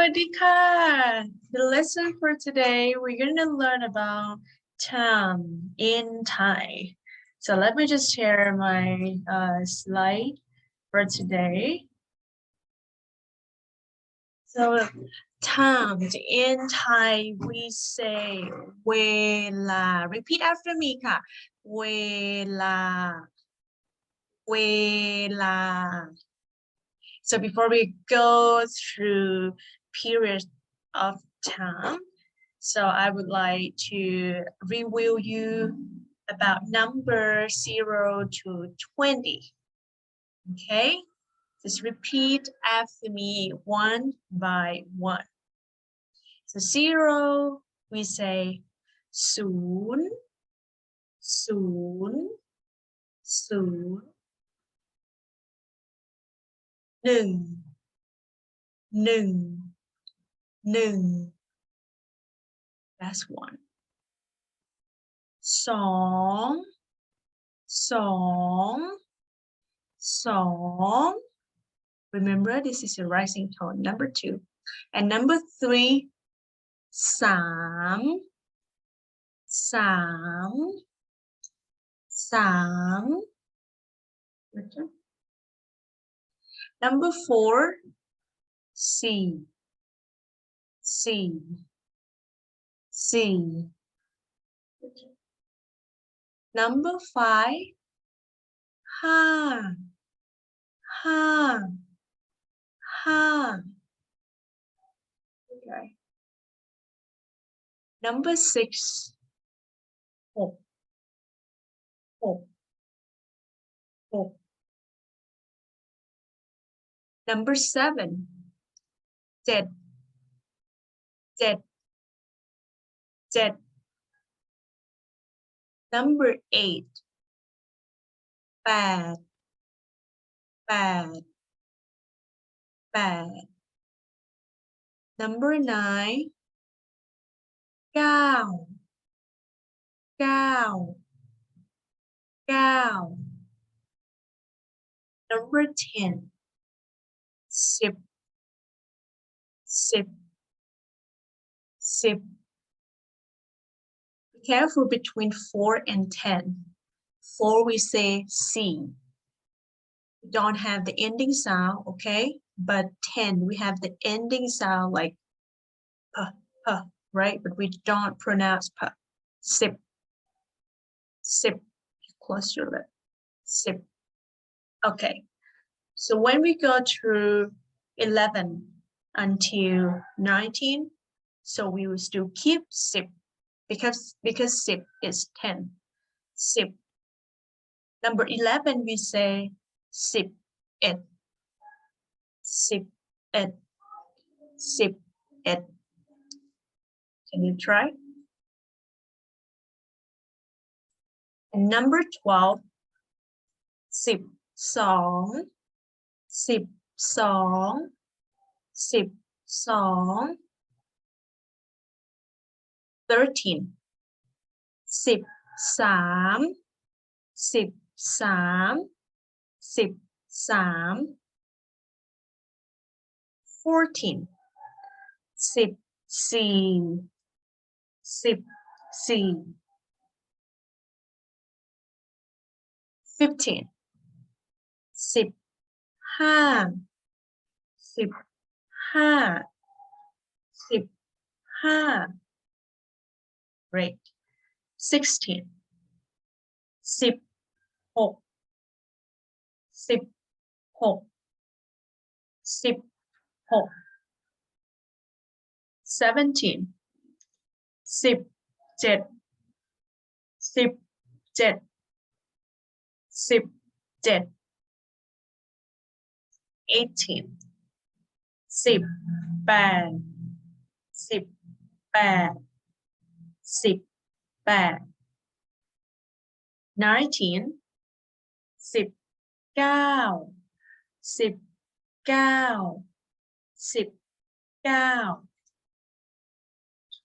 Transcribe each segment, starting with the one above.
Sawadika. The lesson for today, we're going to learn about time in Thai. So let me just share my slide for today. So time in Thai, we say เวลา Repeat after me ค่ะ เวลา เวลา So before we go through periods of time, so I would like to review you about number 0 to 20. Okay, just repeat after me one by one. So 0, we say ศูนย์ ศูนย์ ศูนย์ หนึ่ง หนึ่ง หนึ่ง That's one. สอง สอง สอง Remember, this is a rising tone. Number 2. And number 3, สาม สาม สาม Number 4, สี่ สี่ สี่ Number 5, ห้า ห้า ห้า Okay. Number 6, หก หก หก Number 7, เจ็ด เจ็ด เจ็ด Number 8, แปด แปด แปด Number 9, เก้า เก้า เก้า Number 10, สิบ สิบ สิบ Be careful between 4 and 10. 4 we say C. We don't have the ending sound, okay? But 10 we have the ending sound like p, right? But we don't pronounce p. Sip. Sip. Close your lip. Sip. Okay. So when we go through 11 until 19, so we will still keep sip because sip is 10. Sip. Number 11 we say sip it. Sip it. Sip it. Can you try? And number 12, sip song, sip song, sip song. 13, sip 3, sip 3, sip 3. 14, sip 4, sip 4. 15, sip 5, sip 5, sip 5. Great. 16, sip 6, sip 6, sip 6. 17, sip 7, sip 7, sip 7. 18, sip 8, sip 8, sip 8. 19, sip 9, sip 9, sip 9.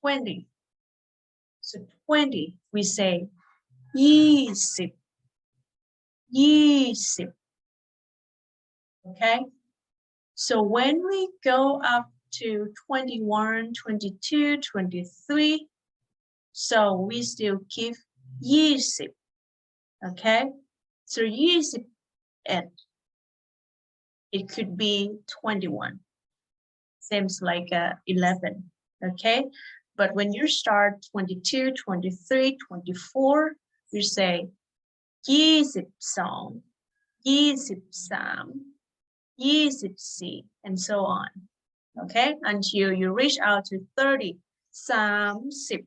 20, so 20 we say 20, 20. Okay, so when we go up to 21, 22, 23. So we still give 20. Okay? So 20. It could be 21. Seems like 11. Okay? But when you start 22, 23, 24, you say 22, 23, 24, and so on. Okay? Until you reach out to 30, 30.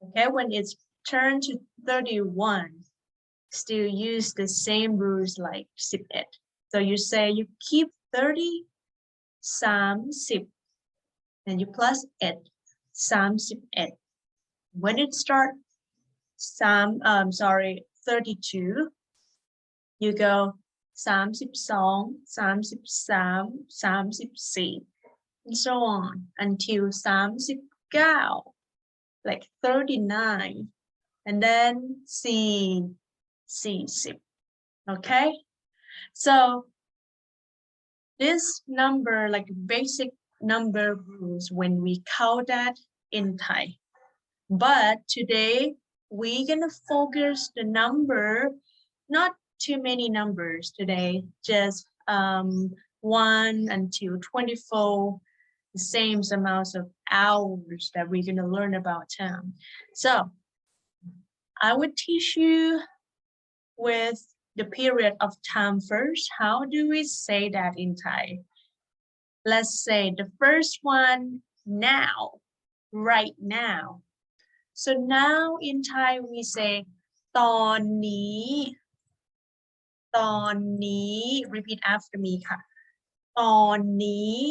Okay? When it's turned to 31, still use the same rules like 11. So you say you keep 30, 30, and you plus 8, 38. When it starts 32, you go 32, 33, 34, and so on until 39, like 39, and then 40. Okay? So this number, like basic number rules when we count that in Thai. But today we're gonna focus the number, not too many numbers today, just 1 until 24, the same amounts of hours that we're gonna learn about time. So I would teach you with the period of time first. How do we say that in Thai? Let's say the first one, now, right now. So now in Thai we say ตอนนี้ ตอนนี้ repeat after me ค่ะ ตอนนี้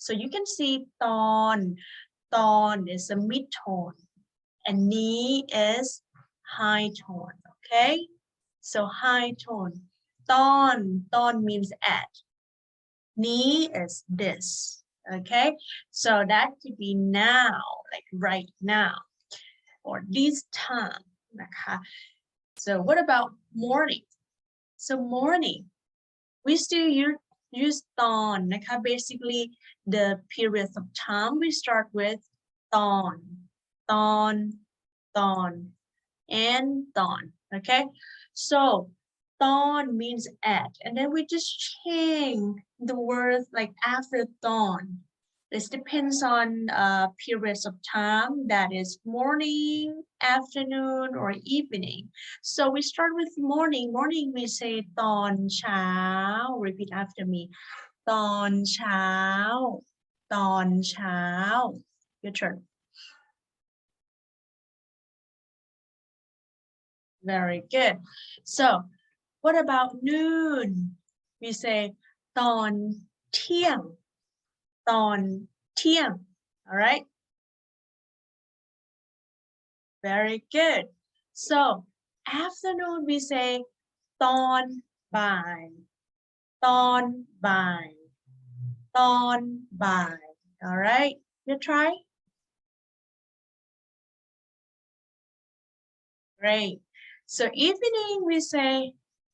so you can see ตอน ตอน is a mid tone and นี้ is high tone. Okay, so high tone. ตอน ตอน means at. นี้ is this. Okay, so that could be now, like right now, or this time. So what about morning? So morning, we still use ตอน basically the periods of time we start with ตอน ตอน ตอน and ตอน. Okay, so ตอน means at, and then we just change the words like after ตอน. This depends on periods of time, that is morning, afternoon, or evening. So we start with morning. Morning we say ตอนเช้า. Repeat after me. ตอนเช้า ตอนเช้า. Your turn. Very good. So what about noon? We say ตอนเที่ยง ตอนเที่ยง. All right? Very good. So afternoon we say ตอนบ่าย ตอนบ่าย ตอนบ่าย. All right? You try? Great. So evening we say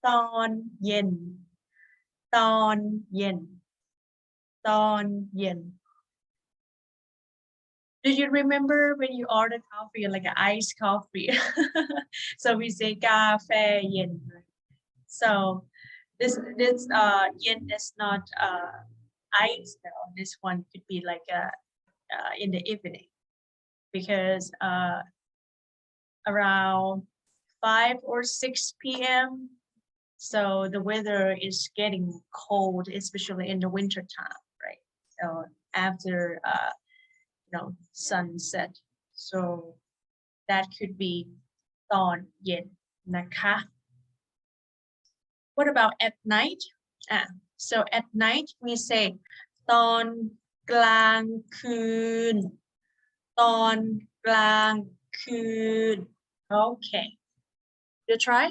ตอนเย็น ตอนเย็น ตอนเย็น. Do you remember when you ordered coffee, like an iced coffee? So we say กาแฟเย็น. So this yen is not ice though. This one could be like in the evening, because around 5 or 6 p.m. so the weather is getting cold, especially in the winter time, right? So after sunset, so that could be ตอนเย็น นะคะ. What about at night? So at night we say ตอนกลางคืน ตอนกลางคืน. Okay, you try?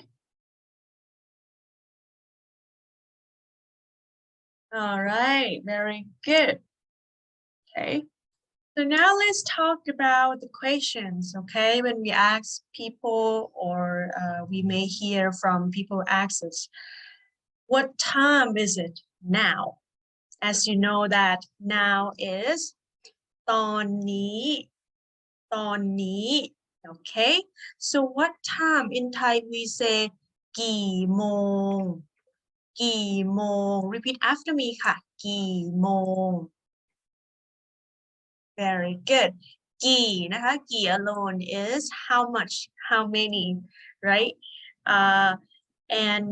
All right, very good. Okay, so now let's talk about the questions. Okay, when we ask people, or we may hear from people ask us, what time is it now? as you know that now is ตอนนี้ okay so what time in Thai we say กี่โมง repeat after me ค่ะกี่โมง very good กี่นะคะกี่ alone is how much how many right and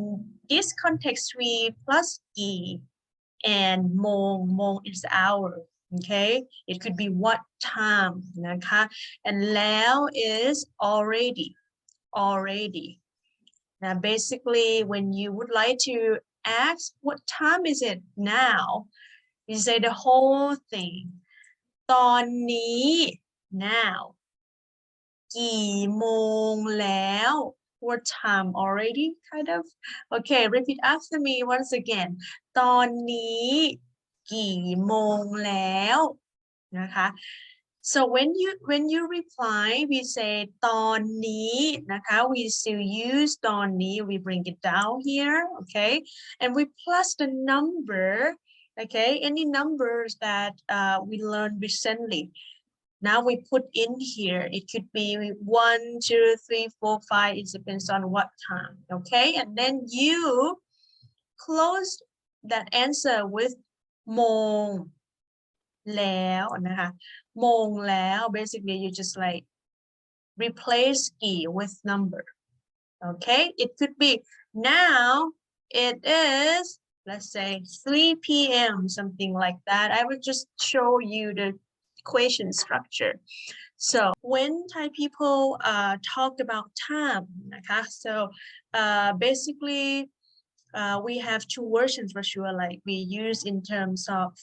this context we plus กี่ and โมง is hour okay it could be what time นะคะ and แล้ว is already now basically when you would like to ask what time is it now you say the whole thing ตอนนี้ now กี่โมงแล้ว what time already kind of okay repeat after me once again ตอนนี้กี่โมงแล้วนะคะ so when you reply we say ตอนนี้นะคะ we still use ตอนนี้ we bring it down here okay and we plus the number okay any numbers that we learned recently now we put in here it could be 1 2 3 4 5 it depends on what time okay and then you close that answer with โมงแล้วนะคะโมงแล้ว basically you just like replace กี่ with number okay it could be now it is let's say 3 p.m. something like that I will just show you the equation structure so when Thai people talk about timeนะคะso basically we have two versions for sure like we use in terms of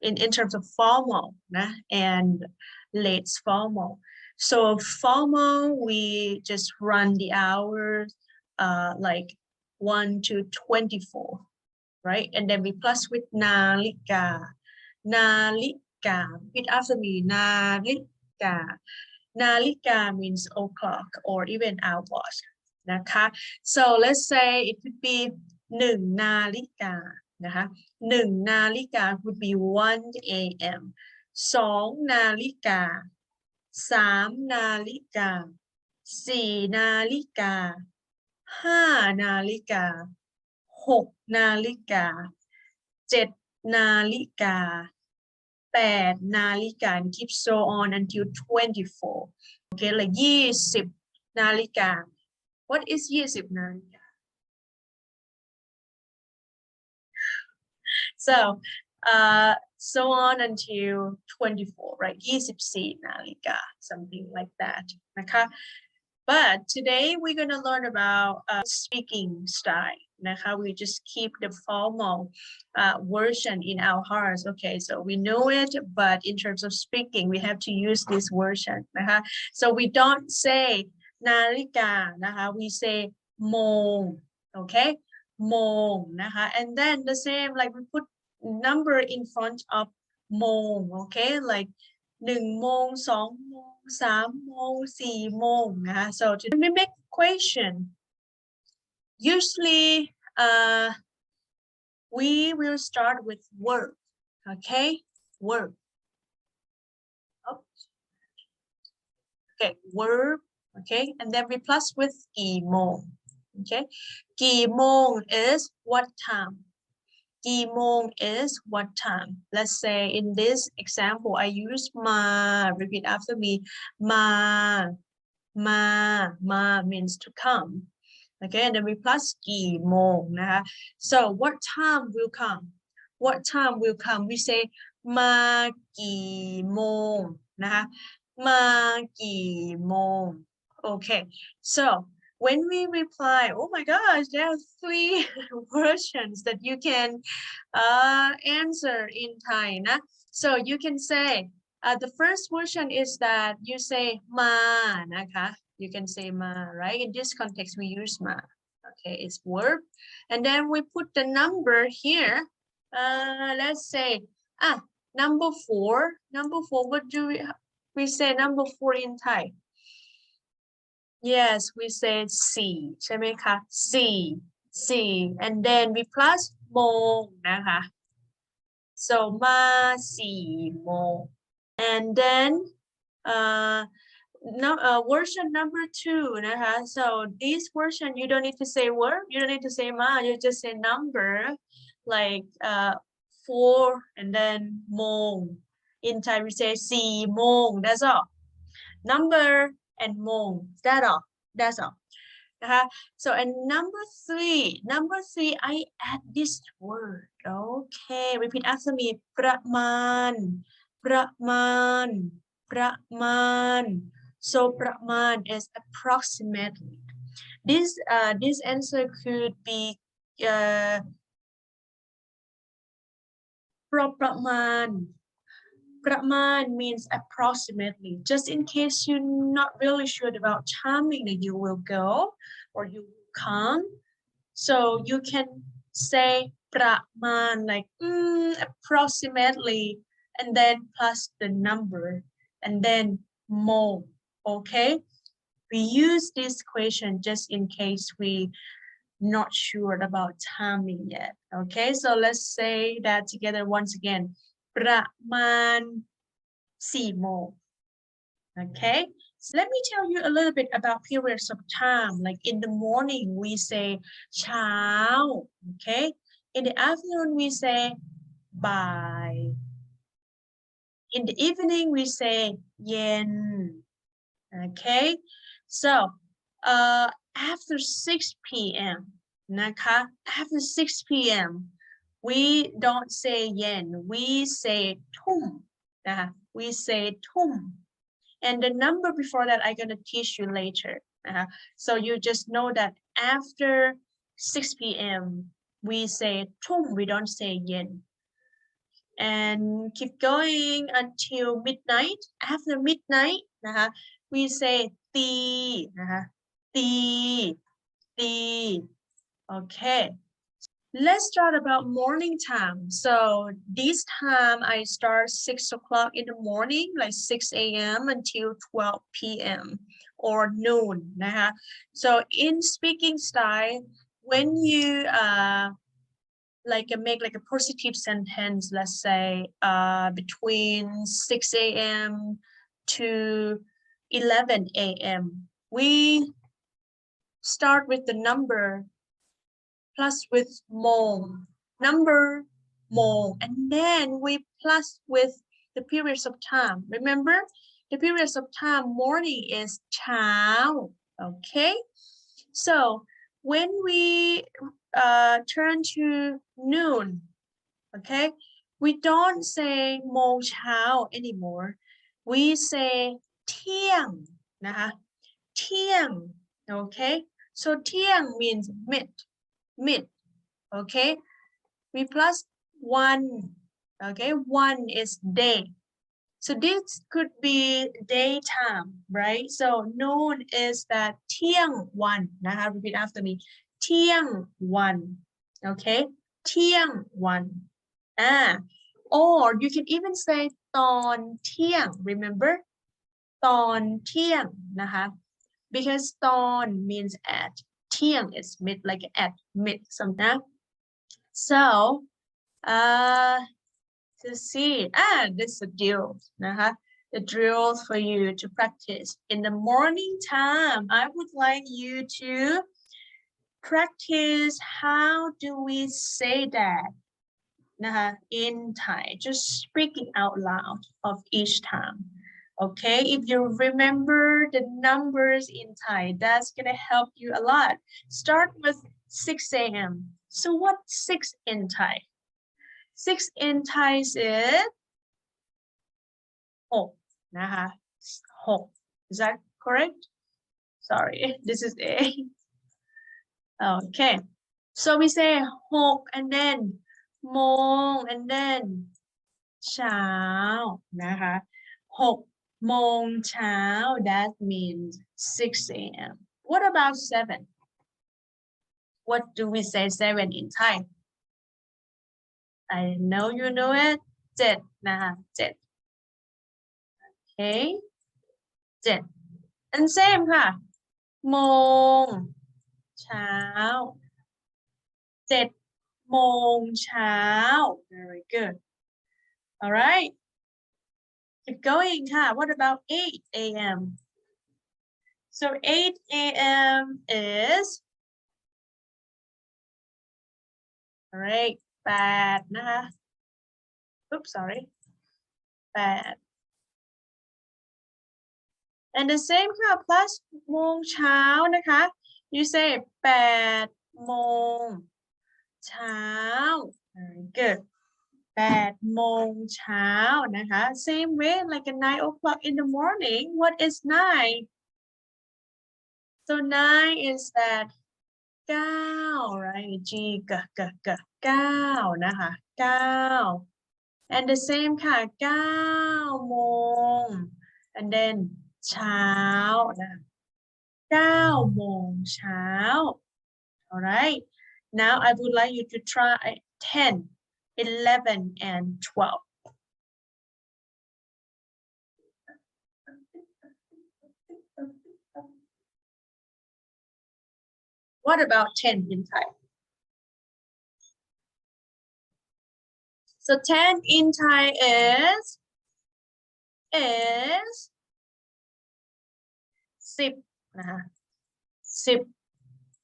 in terms of formal and late formal so formal we just run the hours like 1 to 24 right and then we plus with นาฬิกา repeat after me นาฬิกา means o'clock or even hoursนะคะ so let's say it could be 1 นาฬิกานะคะ1 นาฬิกา would be 1 a.m. 2 นาฬิกา 3 นาฬิกา 4 นาฬิกา 5 นาฬิกา 6 นาฬิกา 7 นาฬิกา 8 นาฬิกา and keep so on until 24 okay like 20 นาฬิกา what is 20 นาฬิกา so on until 24 right 24 นาฬิกา something like that นะคะ but today we're going to learn about speaking style นะคะ we just keep the formal version in our hearts okay so we know it but in terms of speaking we have to use this version นะคะ so we don't say นาฬิกานะคะ we say โมง okay โมงนะคะ and then the same like we put number in front of โมง okay like 1 โมง 2 โมง 3 โมง 4 โมงนะคะ so to mimic equation usually we will start with verb okay verb okay verb okay and then we plus with กี่โมง okay กี่โมง is what time กี่โมง is what time let's say in this example I use มา repeat after me มา means to come okay and then we plus กี่โมงนะคะ so what time will come we say มากี่โมงนะคะมากี่โมง okay so when we reply oh my gosh there are 3 versions that you can answer in Thaiนะ so you can say the first version is that you say มานะคะ you can say มา right in this context we use มา okay it's verb and then we put the number here let's say number 4 what do we say number 4 in Thai yes we say 4ใช่ไหมคะ 4 and then we plus โมงนะคะ so มา4 โมง and then version number 2 นะคะ so this version you don't need to say word, you don't need to say มา you just say number like 4 and then โมง in Thai we say 4 โมง that's all number and โมง that's allนะคะ so and number 3 I add this word okay repeat after me ประมาณ so ประมาณ is approximately this answer could be ประมาณ means approximately just in case you're not really sure about timing that you will go or you will come so you can say ประมาณ like approximately and then plus the number and then โมง okay we use this question just in case we not sure about timing yet okay so let's say that together once again ประมาณ4 โมง okay so let me tell you a little bit about periods of time like in the morning we say เช้า okay in the afternoon we say บ่าย in the evening we say เย็น okay so after 6 p.m. นะคะ after 6 p.m. we don't say เย็น we say ทุ่ม นะคะ we say ทุ่ม and the number before that I'm going to teach you later นะคะ so you just know that after 6 p.m. we say ทุ่ม we don't say เย็น and keep going until midnight after midnight นะคะ we say ตีนะคะ ตี okay let's start about morning time so this time I start 6 o'clock in the morning like 6 a.m. until 12 p.m. or noon นะคะ so in speaking style when you like make like a positive sentence let's say between 6 a.m. to 11 a.m. we start with the number plus with โมง number โมง and then we plus with the periods of time remember the periods of time morning is เช้า okay so when we turn to noon okay we don't say โมงเช้า anymore we say เที่ยงนะคะ เที่ยง okay so เที่ยง means mid okay we plus 1 okay 1 is day so this could be daytime right so noon is that เที่ยงวัน นะคะ repeat after me เที่ยงวัน okay เที่ยงวัน or you can even say ตอนเที่ยง remember ตอนเที่ยง นะคะ because ตอน means at เที่ยง is mid like at mid something so to see this is a drill นะคะ the drill for you to practice in the morning time I would like you to practice how do we say that นะคะ in Thai just speaking out loud of each time okay if you remember the numbers in Thai that's gonna help you a lot start with 6 a.m. so what's 6 in Thai 6 in Thai is 6 นะคะ 6 is that correct sorry this is A okay so we say 6 and then โมง and then เช้านะคะ 6 โมงเช้า that means 6 a.m. what about 7 what do we say 7 in Thai I know you know it 7 นะคะ 7 okay 7 and same ค่ะ โมงเช้า 7 โมงเช้า very good All right. Keep going. What about 8 a.m.? So 8 a.m. is, all right, 8 นะคะ Oops, sorry. 8. And the same plus โมงเช้านะคะ You say 8 โมงเช้า Very good. 8 โมงเช้านะคะ Same way like a 9 o'clock in the morning. What is 9? So 9 is that 9, right? G 9นะคะ9 and the same ค่ะ9 โมง and then เช้านะ9 โมงเช้า all right now I would like you to try 10 11 and 12 what about 10 in Thai? So 10 in Thai is 10 นะคะ10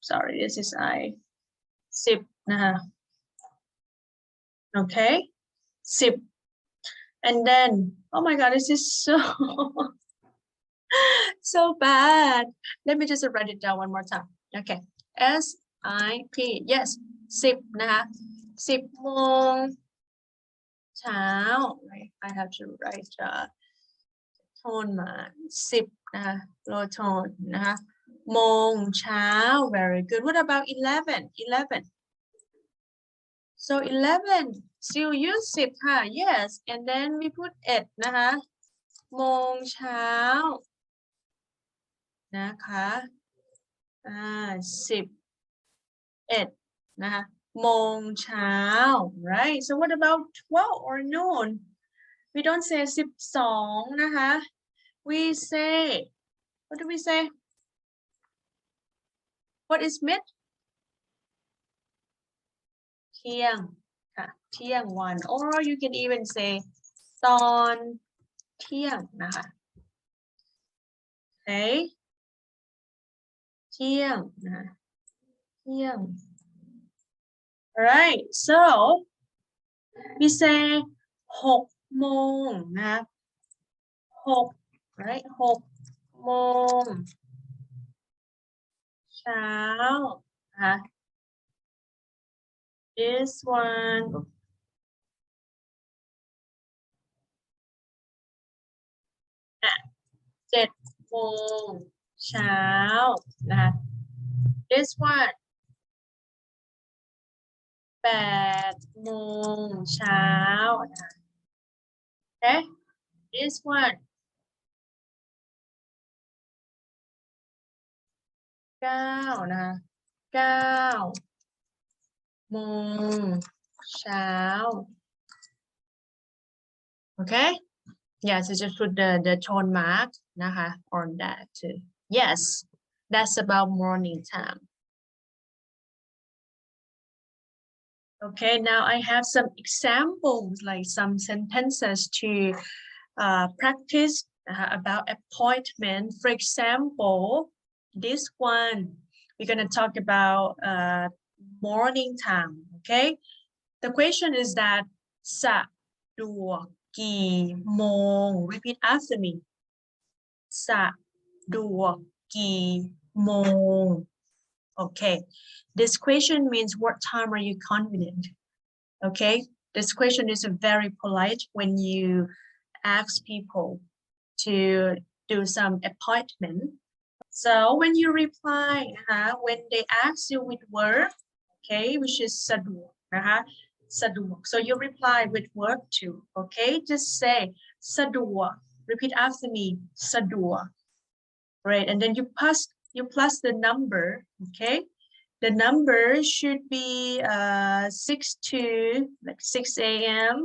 sorry this is I 10นะคะ okay 10 and then oh my god this is so bad let me just write it down one more time okay SIP yes 10นะคะ10 โมงเช้า right I have to write tone มา10นะคะ low tone นะคะโมงเช้า very good what about 11 so 11 still use 10ค่ะ yes and then we put 8นะคะโมงเช้านะคะ11นะคะโมงเช้า right so what about 12 or noon we don't say 12นะคะ we say what do we say what is mid เที่ยงค่ะเที่ยงวัน or you can even say ตอนเที่ยงนะคะ okay เที่ยงนะคะเที่ยง alright so we say 6 โมงนะคะ6 right 6 โมงเช้านะคะ this one 7 โมงเช้านะคะ this one 8 โมงเช้านะคะ okay this one 9นะคะ9 โมงเช้า okay yeah so just put the tone mark นะคะ on that too yes that's about morning time okay now I have some examples like some sentences to practice about appointment for example this one we're going to talk about morning time okay the question is that สะดวกกี่โมง repeat after me สะดวกกี่โมง okay this question means what time are you convenient okay this question is very polite when you ask people to do some appointment so when you reply when they ask you with verb okay which is สะดวกนะคะสะดวก so you reply with verb too okay just say สะดวก repeat after me สะดวก right and then you plus the number okay the number should be 6 to like 6 a.m.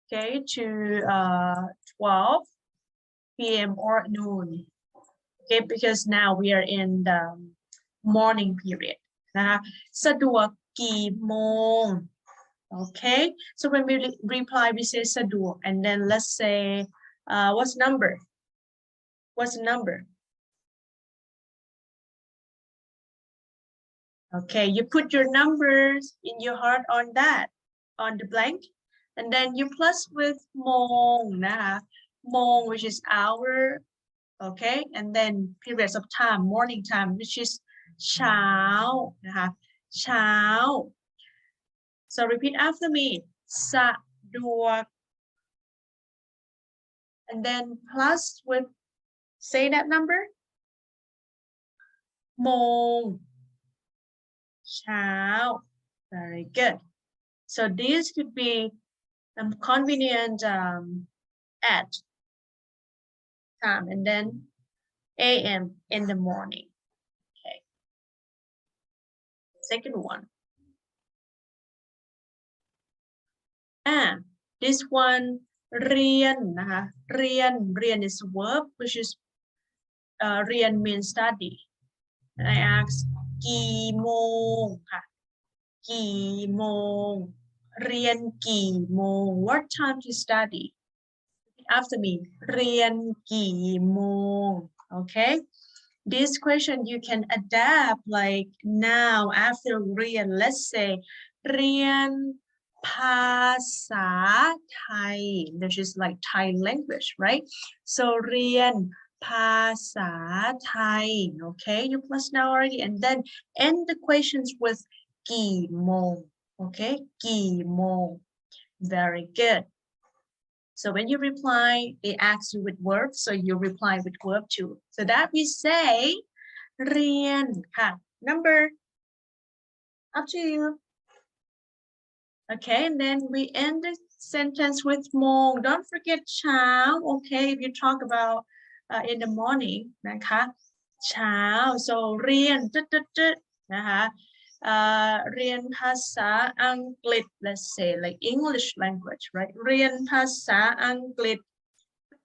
okay to 12 p.m. or noon okay because now we are in the morning period นะคะสะดวกกี่โมง Okay, so when we reply, we say สะดวก and then let's say what's number? What's the number? Okay, you put your numbers in your heart on that, on the blank, and then you plus with โมง นะคะ โมง which is hour, okay, and then periods of time, morning time, which is เช้า นะคะ เช้า so repeat after me สะดวก and then plus with, say that number, โมง เช้า very good. So this could be convenient at time, and then a.m. in the morning. Okay. Second one. This one เรียน นะคะ เรียน เรียน is a verb, which is เรียน means study. And I ask กี่โมง ค่ะ กี่โมง เรียนกี่โมง what time to study? After me เรียนกี่โมง okay, this question you can adapt like now after เรียน let's say เรียนภาษาไทย which is like Thai language, right? So เรียนภาษาไทย okay, you plus now already, and then end the questions with กี่โมง okay, กี่โมง very good. So when you reply, they ask you with verb, so you reply with verb too. So that we say เรียน ค่ะ number, up to you. Okay, and then we end the sentence with โมง don't forget เช้า okay, if you talk about in the morning นะคะ เช้า so เรียน นะคะเรียนภาษาอังกฤษ let's say like English language, right? เรียนภาษาอังกฤษ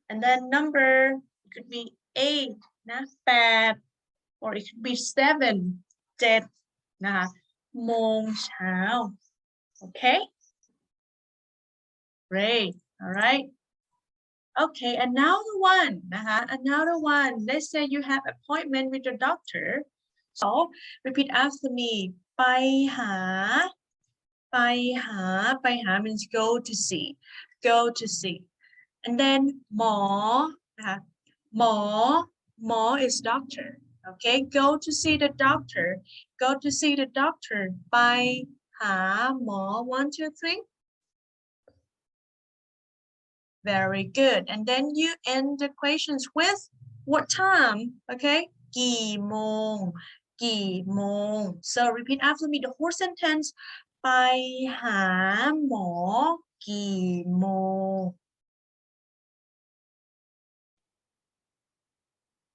and then number, it could be 8 นะ 8 or it could be 7 7 นะคะ โมงเช้า okay, great, all right, okay, another one นะคะ another one, let's say you have appointment with the doctor, so repeat after me ไปหา ไปหา ไปหา means go to see, go to see, and then หมอ นะคะ หมอ หมอ is doctor, okay, go to see the doctor, go to see the doctor ไปหาหมอ 1 2 3, very good, and then you end the questions with what time, okay, กี่โมง กี่โมง so repeat after me the whole sentence ไปหาหมอกี่โมง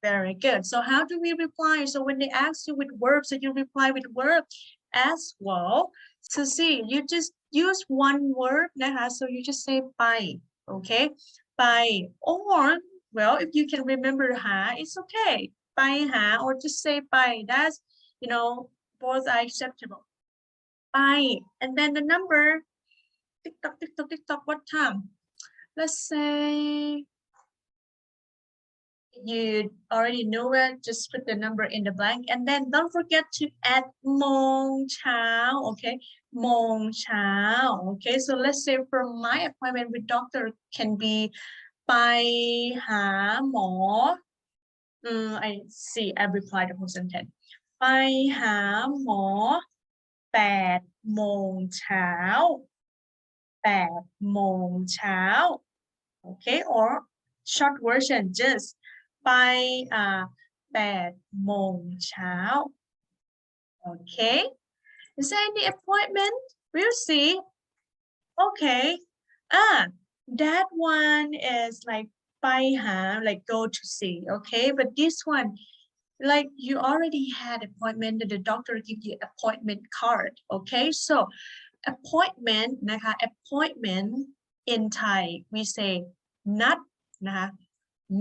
very good, so how do we reply? So when they ask you with verbs, so you reply with verb as well. So see, you just use one word นะคะ so you just say ไป okay, ไป or well, if you can remember หา it's okay, ไปหา or just say ไป, that's, you know, both are acceptable. ไป and then the number, tick tock, tick tock, tick tock, what time? Let's say you already know it, just put the number in the blank, and then don't forget to add โมงเช้า okay, โมงเช้า okay, so let's say for my appointment with doctor can be ไปหาหมอ I see, I replied the whole sentence ไปหาหมอ8 โมงเช้า 8 โมงเช้า okay, or short version just ไป8 โมงเช้า okay, is there any appointment? We'll see. Okay, that one is like ไปหา like go to see, okay, but this one like you already had appointment and the doctor give you appointment card, okay, so appointment นะคะ appointment in Thai we say นัด นะคะ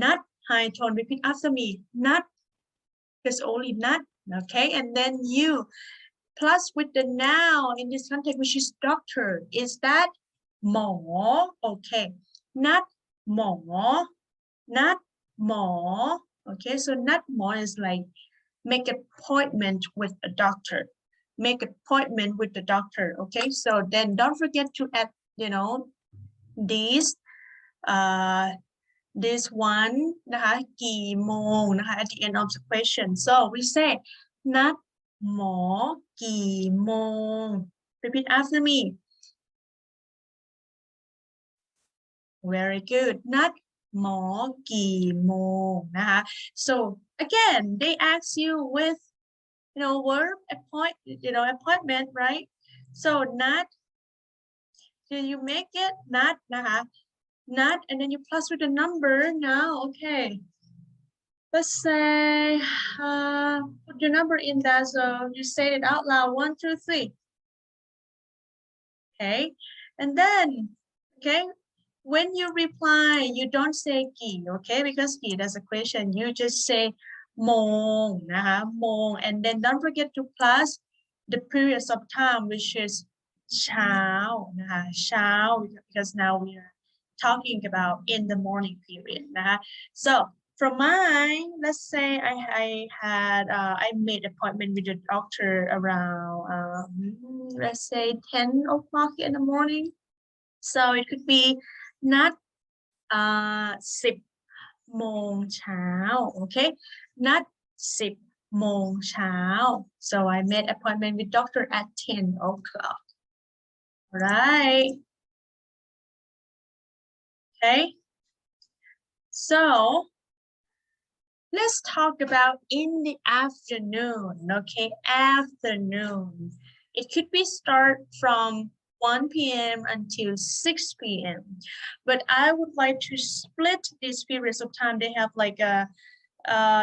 นัด high tone, repeat after me นัด there's only นัด, okay, and then you plus with the noun in this context, which is doctor. Is that หมอ okay, not หมอ not หมอ okay, so not หมอ is like make appointment with a doctor, make appointment with the doctor. Okay, so then don't forget to add, you know, this one นะคะกี่โมงนะคะ at the end of the question. So we say นัดหมอกี่โมง repeat after me. Very good. นัดหมอกี่โมงนะคะ so again they ask you with, you know, verb appointment, right? So นัด did you make it นัดนะคะ not, and then you plus with the number now. Okay, let's say put your number in there, so you say it out loud, 1 2 3. Okay, and then okay, when you reply you don't say กี่ okay, because กี่ that's a question, you just say โมงนะคะ โมง and then don't forget to plus the periods of time, which is เช้านะคะ เช้า because now we are talking about in the morning period. So from mine, let's say I made appointment with the doctor around let's say 10 o'clock in the morning. So it could be not 10 โมงเช้า okay, not 10 โมงเช้า so I made appointment with doctor at 10 o'clock. All right. Okay, so let's talk about in the afternoon. Okay, afternoon. It could be start from 1 p.m. until 6 p.m. But I would like to split these periods of time. They have like a,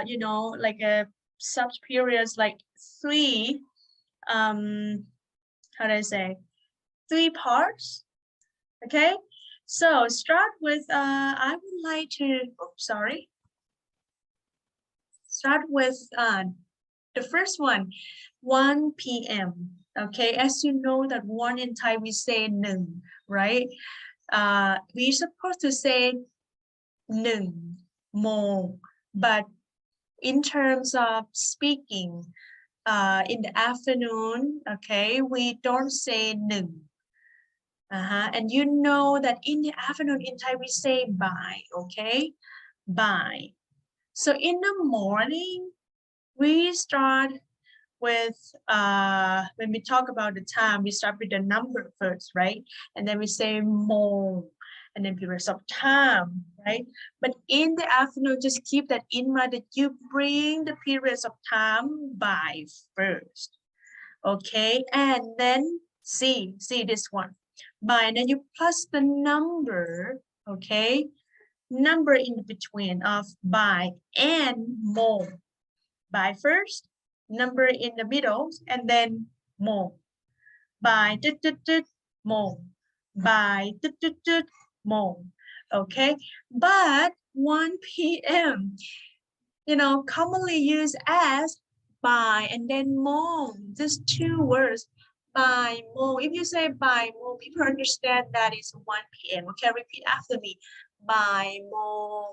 you know, like a sub periods, like 3, how do I say, 3 parts. Okay. So start with, I would like to, start with the first one, 1 p.m. Okay, as you know that 1 in Thai we say 1, right? We're supposed to say 1 โมง, but in terms of speaking, in the afternoon, okay, we don't say 1. And you know that in the afternoon in Thai we say บ่าย, okay, บ่าย. So in the morning we start with when we talk about the time, we start with the number first, right? And then we say โมง, and then periods of time, right? But in the afternoon, just keep that in mind that you bring the periods of time by first, okay? And then see this one. By, and then you plus the number, okay, number in between of by and โมง. By first, number in the middle, and then โมง. By โมง. By โมง. Okay, but 1 p.m. you know, commonly used as by and then โมง, just 2 words. By โมง. If you say by โมง, people understand that is 1 p.m. Okay, repeat after me. By โมง.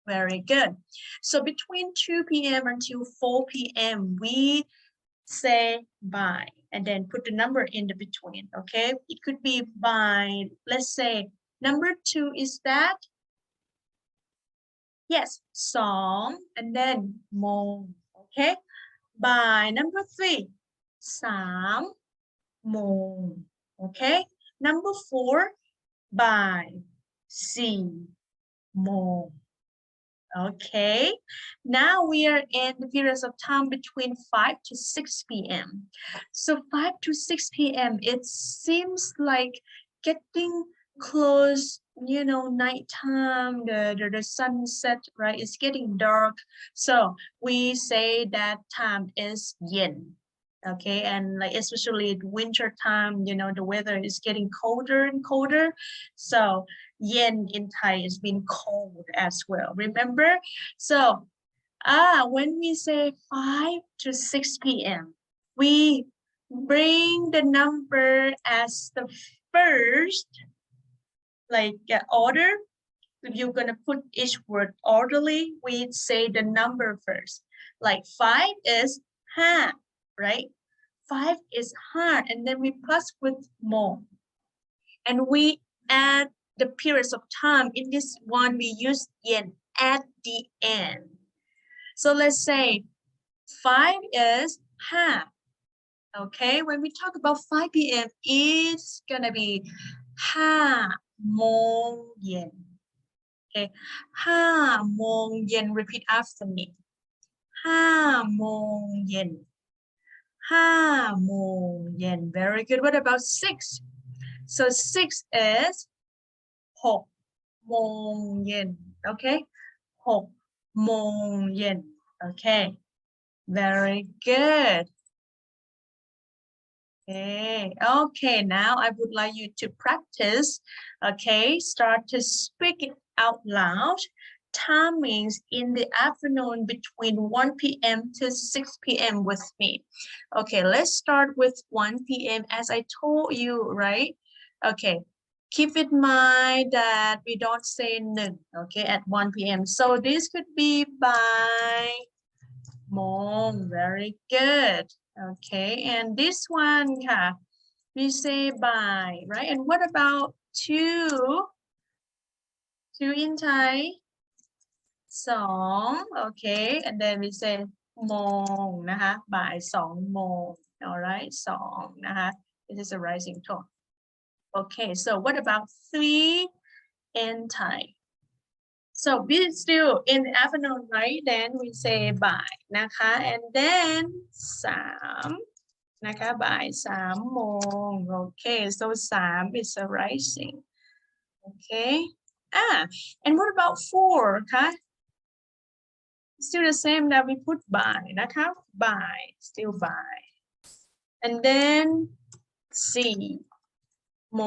Very good. So between 2 p.m. until 4 p.m. we say by and then put the number in the between. Okay, it could be by, let's say number 2 is that, yes, 2 and then โมง. Okay, by number 3, 3 โมง. Okay, number 4, by 4 โมง. Okay, now we are in the periods of time between 5 to 6 p.m. So 5 to 6 p.m. it seems like getting close, you know, nighttime, the sunset, right? It's getting dark. So we say that time is เย็น. Okay, and like especially winter time, you know, the weather is getting colder and colder. So เย็น in Thai is being cold as well. Remember? So when we say 5 to 6 p.m. we bring the number as the first, like order. If you're gonna put each word orderly, we say the number first. Like 5 is ha, right? 5 is ha, and then we plus with more. And we add the periods of time. In this one, we use yen at the end. So let's say 5 is ha. Okay, when we talk about 5 p.m., it's gonna be 5 โมงเย็น. Okay, 5 โมงเย็น. Repeat after me. 5 โมงเย็น. 5 โมงเย็น. Very good. What about 6? So 6 is 6 โมงเย็น. Okay, 6 โมงเย็น. Okay, very good. Okay, now I would like you to practice. Okay, start to speak it out loud. Timings in the afternoon between 1 p.m. to 6 p.m. with me. Okay, let's start with 1 p.m. as I told you, right? Okay, keep in mind that we don't say noon, okay, at 1 p.m. So this could be by mong. Very good. Okay, and this one, we say by, right? And what about 2? 2 in Thai? 2. Okay, and then we say โมง นะคะ บ่าย 2 โมง. All right, 2 นะคะ This is a rising tone. Okay, so what about 3 in Thai? So we still in the afternoon, right? Then we say บ่าย นะคะ and then 3 นะคะ บ่าย 3 โมง. Okay, so 3 is a rising. Okay, and what about 4 คะ Still the same that we put บ่าย นะคะ บ่าย still บ่าย and then 4 โม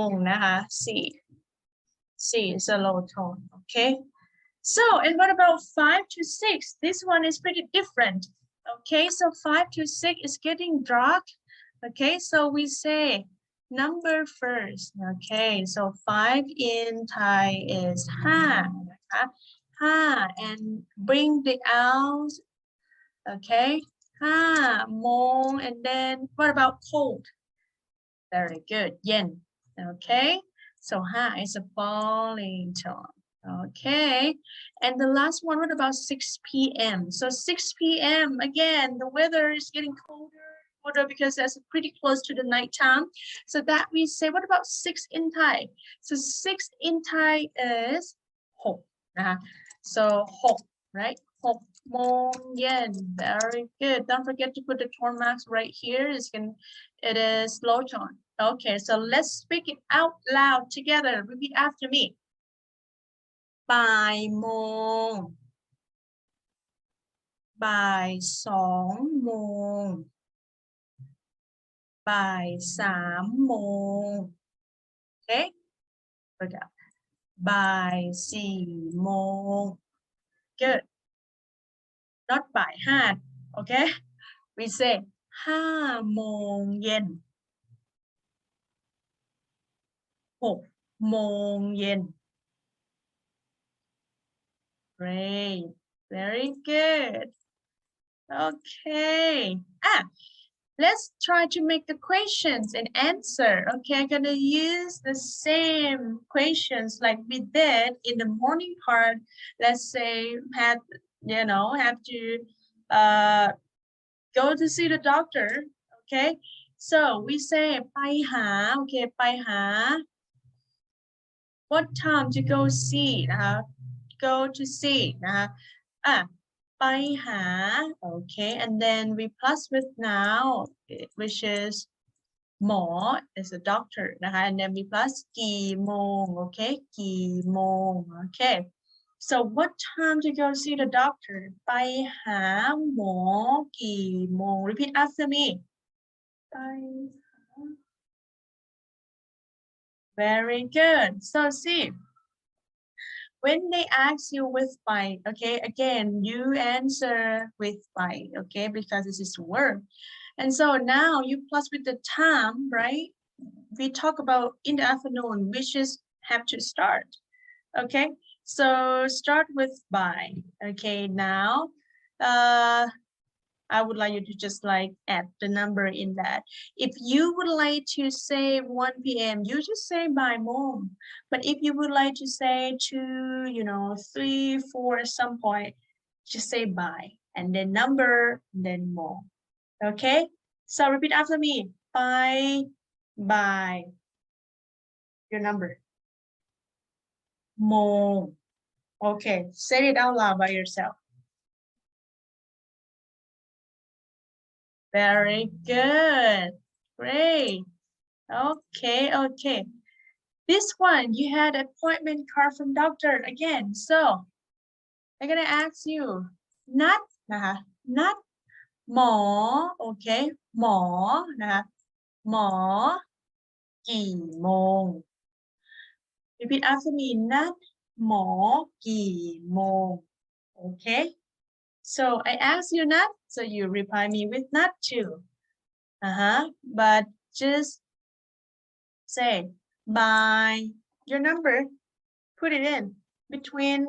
ง นะคะ 4 is a low tone. Okay, so and what about 5 to 6? This one is pretty different. Okay, so 5 to 6 is getting dark. Okay, so we say number first. Okay, so 5 in Thai is 5 นะคะ 5 and bring the out. Okay, 5 โมง and then what about cold? Very good, เย็น. Okay, so 5 is a falling tone. Okay, and the last one, what about 6 p.m.? So 6 p.m. again, the weather is getting colder because that's pretty close to the night time. So that we say, what about 6 in Thai? So 6 in Thai is 6. So 6, right? 6 โมงเย็น. Very good. Don't forget to put the tone marks right here. It is low tone. Okay, so let's speak it out loud together. Repeat after me. บ่ายโมง บ่าย 2 โมง บ่าย 3 โมง Okay,บ่าย 4 โมง Good. Not บ่าย 5. Okay, we say 5 โมงเย็น 6 โมงเย็น. Great, very good. Okay, let's try to make the questions and answer. Okay, I'm gonna use the same questions like we did in the morning part. Let's say have to go to see the doctor. Okay, so we say ไปหา okay ไปหา what time to go see นะคะ go to see นะคะ ไปหา okay, and then we plus with now, which is หมอ is a doctor นะคะ and then we plus กี่โมง okay กี่โมง okay, so what time to go see the doctor ไปหาหมอกี่โมง repeat after me. ไปหา very good. So see, when they ask you with by, okay, again, you answer with by, okay, because this is word. And so now you plus with the time, right? We talk about in the afternoon, which is have to start. Okay, so start with by. Okay, now I would like you to just like add the number in that. If you would like to say 1 p.m., you just say by mom. But if you would like to say 2, 3, 4 at some point, just say by and then number, then more. Okay, so repeat after me. By your number. More. Okay, say it out loud by yourself. Very good. Great. Okay. This one, you had appointment card from doctor again. So I'm gonna ask you, not หมอ okay หมอ นะคะ หมอ กี่โมง Repeat after me, นัด หมอ กี่โมง Okay, so I ask you not, so you reply me with not too. But just say by your number, put it in between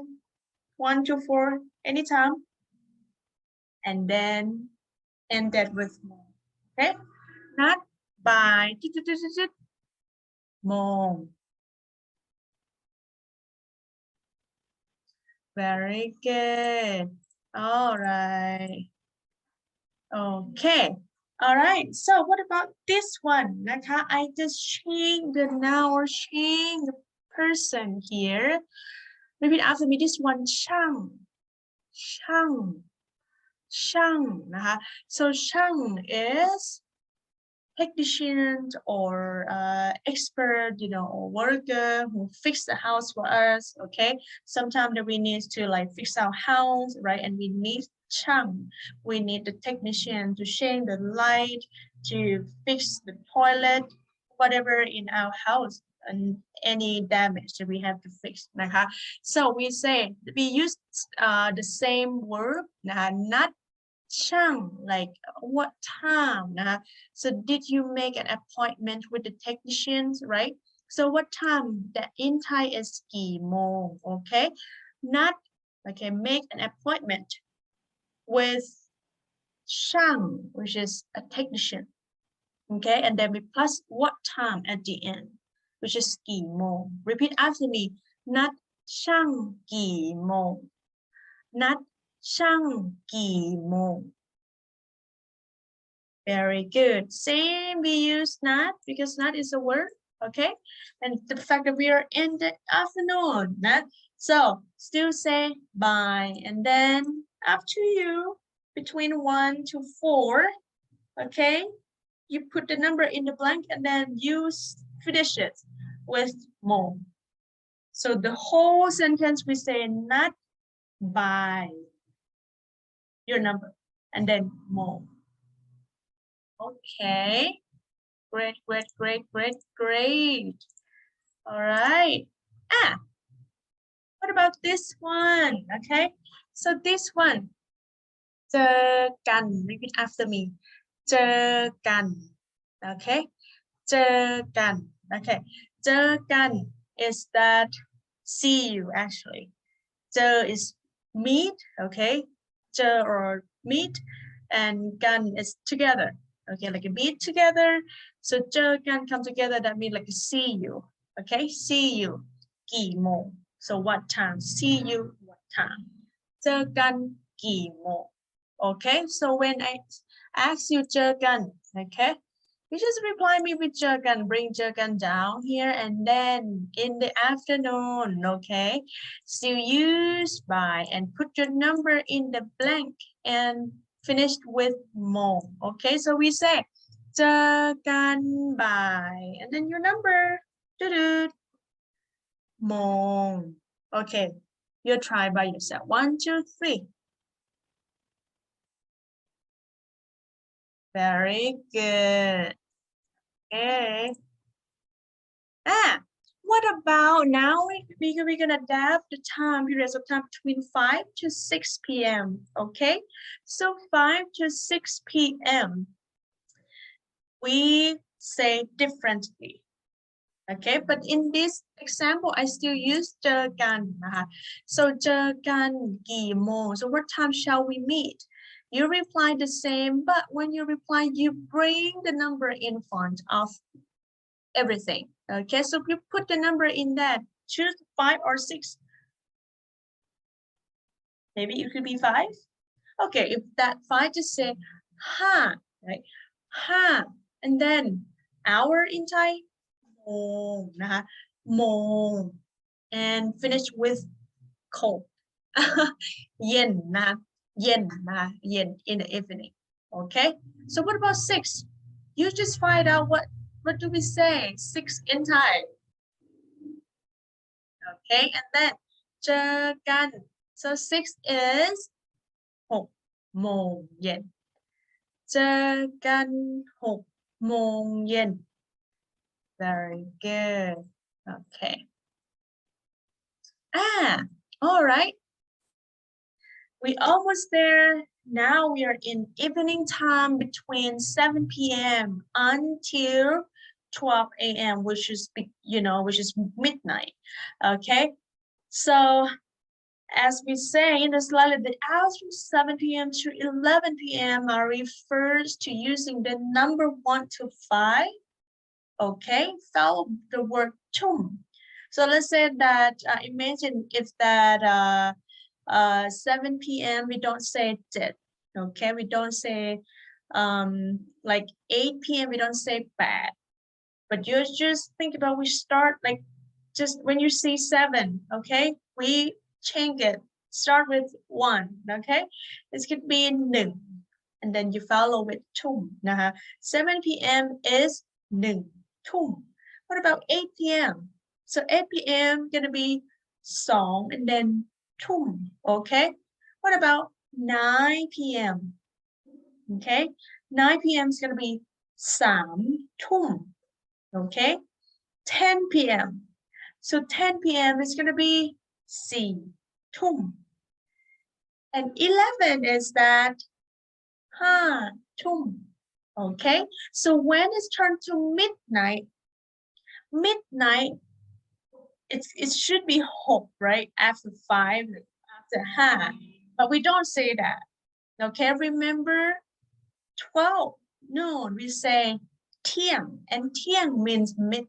1 to 4 anytime, and then end that with more. Okay, not by โมง Very good. All right. Okay. All right. So what about this one?นะคะ, I just change the noun or change the person here. Repeat after me. This one, ช่าง นะคะ. So ช่าง is technician or expert, or worker who fix the house for us. Okay, sometimes we need to like fix our house, right? And we need ช่าง we need the technician to change the light, to fix the toilet, whatever in our house, and any damage that we have to fix. So we use the same verb, not ช่าง like what time. So did you make an appointment with the technicians, right? So what time? The in Thai is กี่โมง okay? Not okay, make an appointment with ช่าง which is a technician, okay? And then we plus what time at the end, which is กี่โมง. Repeat after me. นัด ช่าง กี่โมง นัด ช่าง กี่โมง Very good. Same, we use not because not is a word, okay? And the fact that we are in the afternoon, not. So still say by, and then up to you, between 1 to 4, okay? You put the number in the blank and then you finish it with more. So the whole sentence we say not by your number and then more. Okay, great. All right. What about this one? Okay, so this one, เจอกัน repeat after me. เจอกัน okay, เจอกัน okay, เจอกัน is that see you actually. เจอ is meet, okay, เจอ or meet, and กัน is together. Okay, like a meet together. So เจอกัน come together, that means like see you. Okay, see you. กี่โมง so what time? See you what time? เจอกันกี่โมง Okay, so when I ask you เจอกัน okay, you just reply me with เจอกัน, bring เจอกัน down here, and then in the afternoon, okay, still use by and put your number in the blank and finished with more. Okay, so we say เจอกันบ่าย and then your number โมง Okay, you try by yourself. 1, 2, 3. Very good. Okay. What about now? We're gonna adapt the time, periods of time between 5 to 6 p.m. Okay, so 5 to 6 p.m. we say differently. Okay, but in this example, I still use เจอกันนะคะ so เจอกันกี่โมง so what time shall we meet? You reply the same, but when you reply, you bring the number in front of everything. Okay, so you put the number in that. Choose 5 or 6. Maybe it could be 5. Okay, if that 5, just say ha, right? Ha, and then hour in Thai, โมงนะคะ โมง and finish with cold. เย็นนะ เย็นนะคะ เย็น in the evening. Okay, so what about 6? You just find out what do we say? 6 in Thai. Okay, and then เจอกัน so 6 is 6 โมงเย็น เจอกัน 6 โมงเย็น Very good. Okay. All right. We almost there. Now we are in evening time between 7 p.m. until 12 a.m., which is, which is midnight. Okay. So as we say in the slide, the hours from 7 p.m. to 11 p.m. refers to using the number 1 to 5. Okay, follow the word tum. So let's say that, imagine if that 7 p.m. we don't say it. Okay, we don't say like 8 p.m. we don't say bad. But you just think about, we start like just when you see 7, okay, we change it. Start with 1, okay? This could be 1, and then you follow with tum. 7 p.m. is 1. What about 8 p.m.? So 8 p.m. gonna be 2 and then tum, okay? What about 9 p.m.? Okay, 9 p.m. is gonna be 3 tum, okay? 10 p.m. So 10 p.m. is gonna be 4 tum. And 11 is that 5 tum. Okay, so when it's turned to midnight, it should be 6, right? After 5, after 5, but we don't say that. Okay, remember 12 noon, we say เที่ยง, and เที่ยง means mid.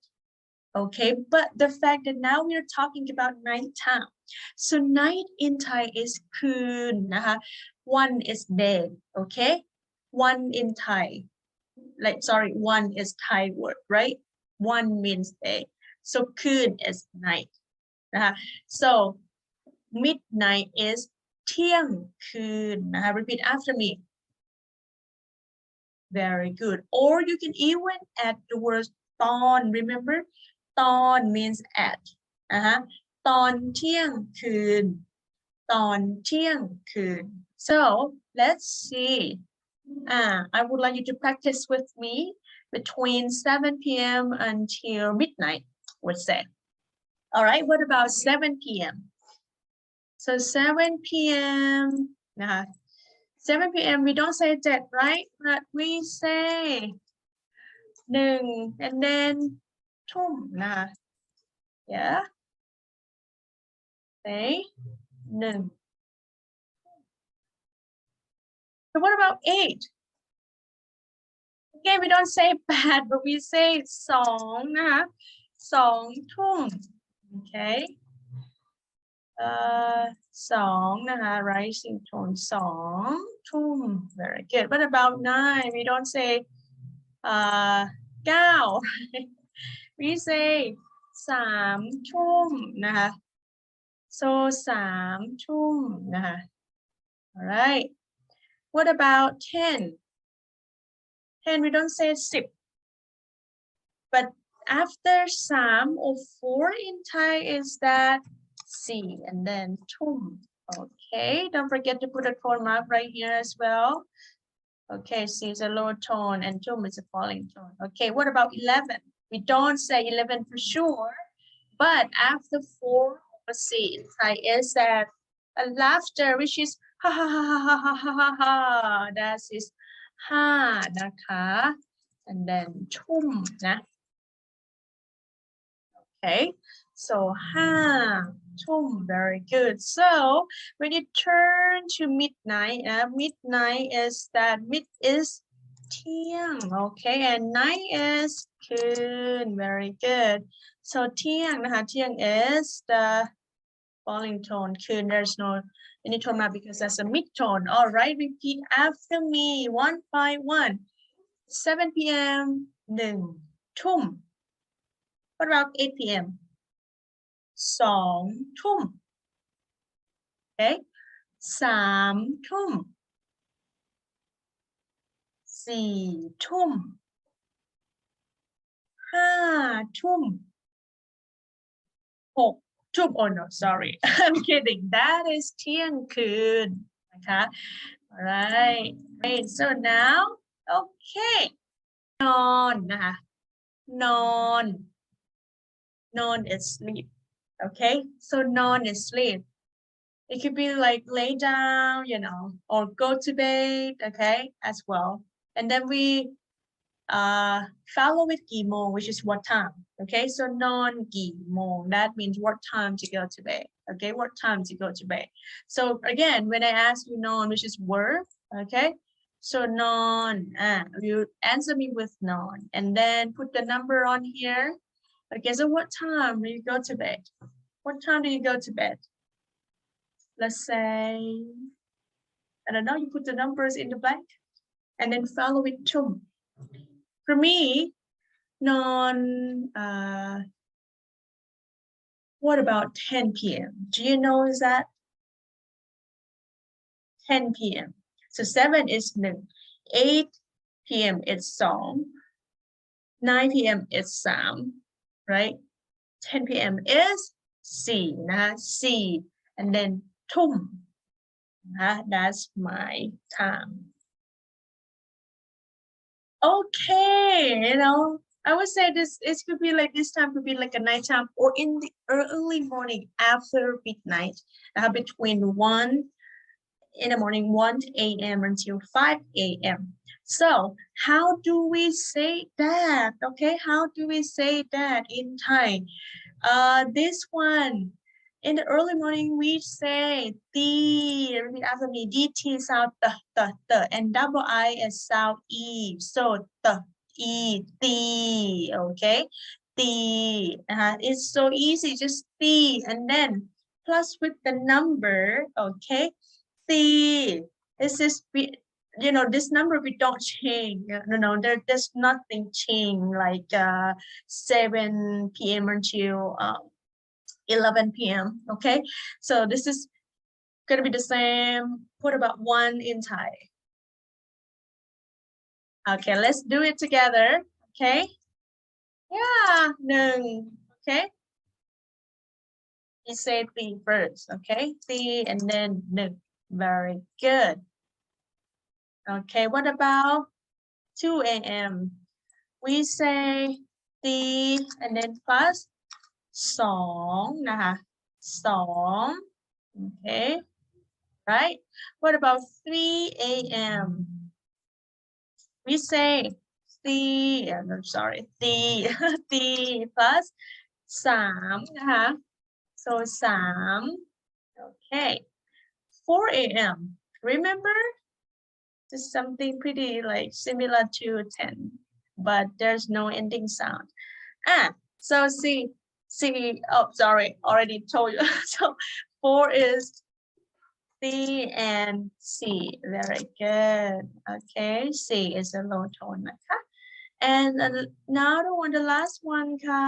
Okay, but the fact that now we are talking about night time, so night in Thai is คืนนะคะ 1 is day. Okay, 1 in Thai, like sorry, 1 is Thai word, right? 1 means day, so คืน is night. So midnight is เที่ยงคืนนะคะ repeat after me. Very good. Or you can even add the word ตอน remember ตอน means at. ตอนเที่ยงคืน ตอนเที่ยงคืน. So let's see. I would like you to practice with me between 7 p.m. until midnight, let's say. All right, what about 7 p.m.? So 7 p.m. 7 p.m. we don't say that, right? But we say 1 and then ทุ่ม yeah. Say 1. So what about 8? Again, we don't say bad, but we say 2 นะคะ 2 ทุ่ม okay. 2 นะคะ rising tone 2 ทุ่ม very good. What about 9? We don't say 9 we say 3 ทุ่มนะคะ so 3 ทุ่มนะคะ all right. What about 10? 10 we don't say 10, but after 3 or 4 in Thai is that C and then ทุ่ม. Okay, don't forget to put a tone mark right here as well. Okay, C is a low tone and ทุ่ม is a falling tone. Okay, what about 11? We don't say 11 for sure, but after 4 or C in Thai is that a laughter, which is ha ha ha ha ha ha ha ha. That is 5 นะคะ and then ทุ่มนะ okay so 5 ทุ่ม very good so when you turn to midnight midnight is that mid is เที่ยง okay and night is คืน very good so เที่ยงนะคะเที่ยง is the falling tone คืน there's no any tone mark because that's a mid tone all right repeat after me 1 5 1 7 p.m. 1 ทุ่ม what about 8 p.m. 2 ทุ่ม okay 3 ทุ่ม 4 ทุ่ม 5 ทุ่ม 6 ทุ่ม oh no sorry I'm kidding that is เที่ยงคืนนะคะ all right great so now okay นอนนะคะนอน is sleep okay so นอน is sleep it could be like lay down or go to bed okay as well and then we follow with กี่โมง which is what time okay so นอนกี่โมง that means what time to go to bed okay what time to go to bed so again when I ask you นอน which is work okay so นอน you answer me with นอน and then put the number on here okay so what time do you go to bed what time do you go to bed let's say I don't know you put the numbers in the blank and then follow with ทุ่มfor me นอน what about 10 p.m. do you know is that 10 p.m. so 7 is 1 8 p.m. is 2 9 p.m. is 3 right 10 p.m. is 4นะคะ4 and then ทุ่มนะคะ that's my time okay I would say this it could be like this time could be like a night time or in the early morning after midnight between 1 in the morning 1 a.m. until 5 a.m. so how do we say that okay how do we say that in Thai this one in the early morning we say the repeat after me dt sound the and double I is sound e so the e the okay the it's so easy just the and then plus with the number okay the this is this number we don't change no there's nothing change like 7 p.m. until 11 p.m. okay so this is gonna be the same what about 1 in Thai okay let's do it together okay yeah 1 okay you say 3 first okay 3 and then 1 very good okay what about 2 a.m. we say 3 and then plus 2นะคะ2 okay right what about 3 a.m. we say 3 I'm sorry 3 plus 3นะคะ so 3 okay 4 a.m. remember this is something pretty like similar to 10 but there's no ending sound so see oh sorry already told you so 4 is C and C very good okay C is a low tone นะคะ and another one the last one ค่ะ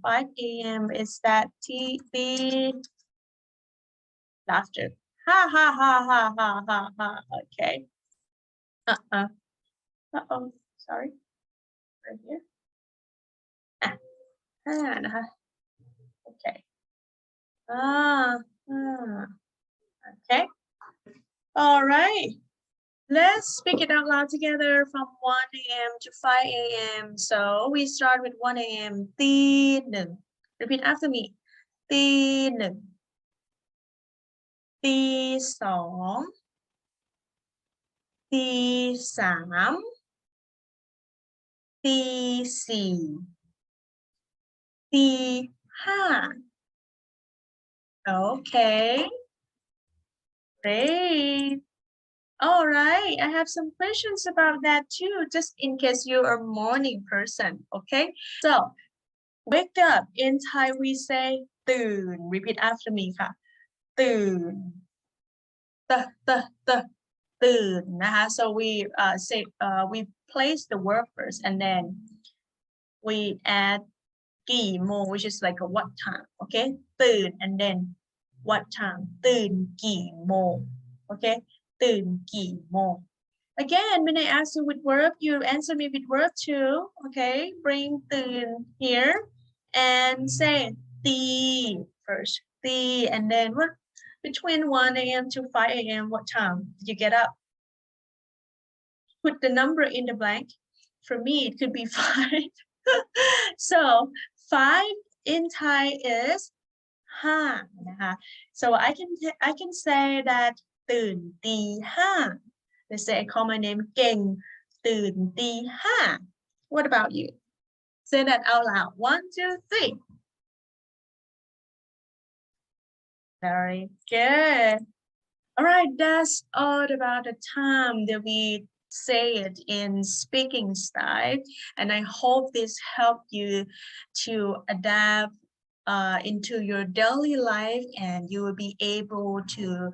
5 a.m. is that T laughter ha ha ha ha ha ha ha okay uh-oh sorry right hereนะคะ okay okay all right let's speak it out loud together from 1 a.m. to 5 a.m. so we start with 1 a.m. ตีหนึ่ง repeat after me ตีหนึ่งตีสองตีสาม ตีสี่ตีห้า Okay, great. All right, I have some questions about that too, just in case you're a morning person, okay? So, wake up. In Thai, we say ตื่น Repeat after me ค่ะ ตื่น ตื่น นะคะ So, we place the verb first and then we add กี่โมง which is like a what time, okay? ตื่น and then what time? ตื่นกี่โมง okay? ตื่นกี่โมง Again, when I ask you with verb, you answer me with verb too, okay? Bring ตื่น here and say ตี first, ตี and then what? Between 1 a.m. to 5 a.m. what time did you get up? Put the number in the blank. For me, it could be 5. So 5 in Thai is 5 นะคะ so I can say that ตื่นตีห้า let's say I call my name เก่งตื่นตีห้า what about you say that out loud 1 2 3 very good all right that's all about the time that we say it in speaking style and I hope this helped you to adapt into your daily life and you will be able to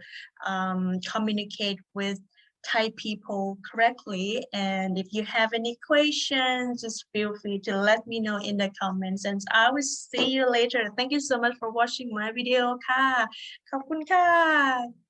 communicate with Thai people correctly and if you have any questions just feel free to let me know in the comments and I will see you later. Thank you so much for watching my video ค่ะขอบคุณค่ะ